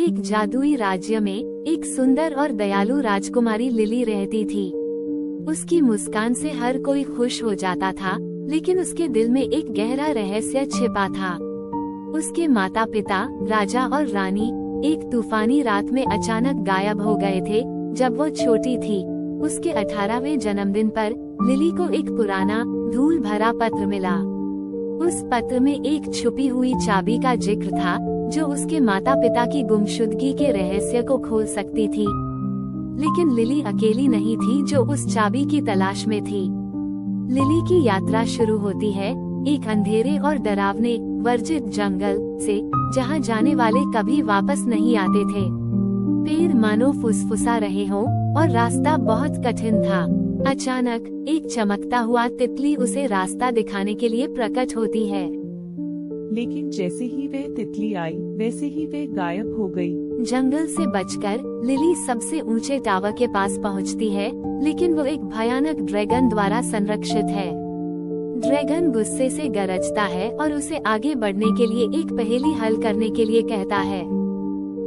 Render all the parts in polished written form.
एक जादुई राज्य में एक सुंदर और दयालु राजकुमारी लिली रहती थी। उसकी मुस्कान से हर कोई खुश हो जाता था, लेकिन उसके दिल में एक गहरा रहस्य छिपा था। उसके माता पिता राजा और रानी एक तूफानी रात में अचानक गायब हो गए थे जब वो छोटी थी। उसके 18वें जन्मदिन पर लिली को एक पुराना धूल भरा पत्र मिला। उस पत्र में एक छुपी हुई चाबी का जिक्र था जो उसके माता पिता की गुमशुदगी के रहस्य को खोल सकती थी। लेकिन लिली अकेली नहीं थी जो उस चाबी की तलाश में थी। लिली की यात्रा शुरू होती है एक अंधेरे और डरावने वर्जित जंगल से, जहां जाने वाले कभी वापस नहीं आते थे। पेड़ मानो फुसफुसा रहे हों और रास्ता बहुत कठिन था। अचानक एक चमकता हुआ तितली उसे रास्ता दिखाने के लिए प्रकट होती है। लेकिन जैसे ही वह तितली आई वैसे ही वह गायब हो गई। जंगल से बचकर लिली सबसे ऊंचे टावर के पास पहुंचती है, लेकिन वो एक भयानक ड्रैगन द्वारा संरक्षित है। ड्रैगन गुस्से से गरजता है और उसे आगे बढ़ने के लिए एक पहेली हल करने के लिए कहता है।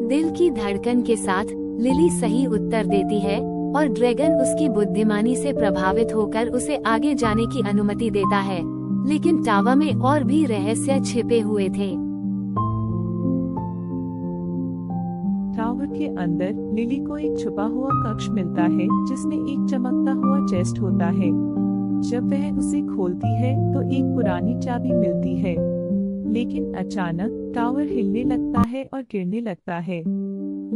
दिल की धड़कन के साथ लिली सही उत्तर देती है और ड्रैगन उसकी बुद्धिमानी से प्रभावित होकर उसे आगे जाने की अनुमति देता है। लेकिन टावर में और भी रहस्य छिपे हुए थे। टावर के अंदर लिली को एक छुपा हुआ कक्ष मिलता है जिसमें एक चमकता हुआ चेस्ट होता है। जब वह उसे खोलती है तो एक पुरानी चाबी मिलती है। लेकिन अचानक टावर हिलने लगता है और गिरने लगता है।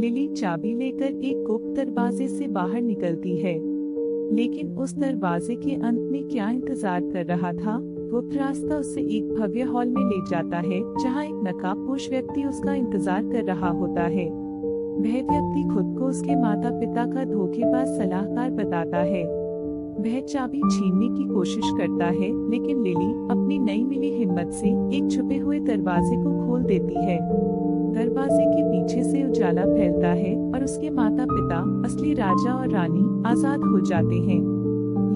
लिली चाबी लेकर एक गुप्त दरवाजे से बाहर निकलती है, लेकिन उस दरवाजे के अंत में क्या इंतजार कर रहा था? गुप्त रास्ता उसे एक भव्य हॉल में ले जाता है जहां एक नकाबपोश व्यक्ति उसका इंतजार कर रहा होता है। वह व्यक्ति खुद को उसके माता पिता का धोखेबाज सलाहकार बताता है। वह चाबी छीनने की कोशिश करता है, लेकिन लिली अपनी नई मिली हिम्मत से एक छुपे हुए दरवाजे को खोल देती है। दरवाजे के पीछे से उजाला फैलता है और उसके माता पिता असली राजा और रानी आजाद हो जाते हैं।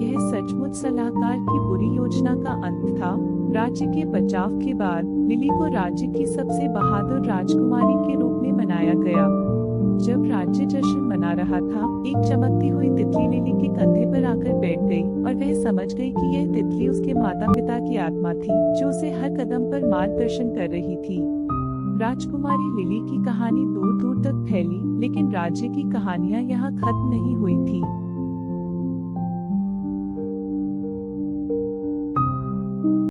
यह सचमुच सलाहकार की बुरी योजना का अंत था। राज्य के बचाव के बाद लिली को राज्य की सबसे बहादुर राजकुमारी के रूप में मनाया गया। जब राज्य जश्न मना रहा था, एक चमकती हुई तितली लिली के कंधे पर आकर बैठ गई और वह समझ गई कि यह तितली उसके माता पिता की आत्मा थी जो उसे हर कदम पर मार्गदर्शन कर रही थी। राजकुमारी लिली की कहानी दूर दूर तक फैली, लेकिन राज्य की कहानियां यहाँ खत्म नहीं हुई थी।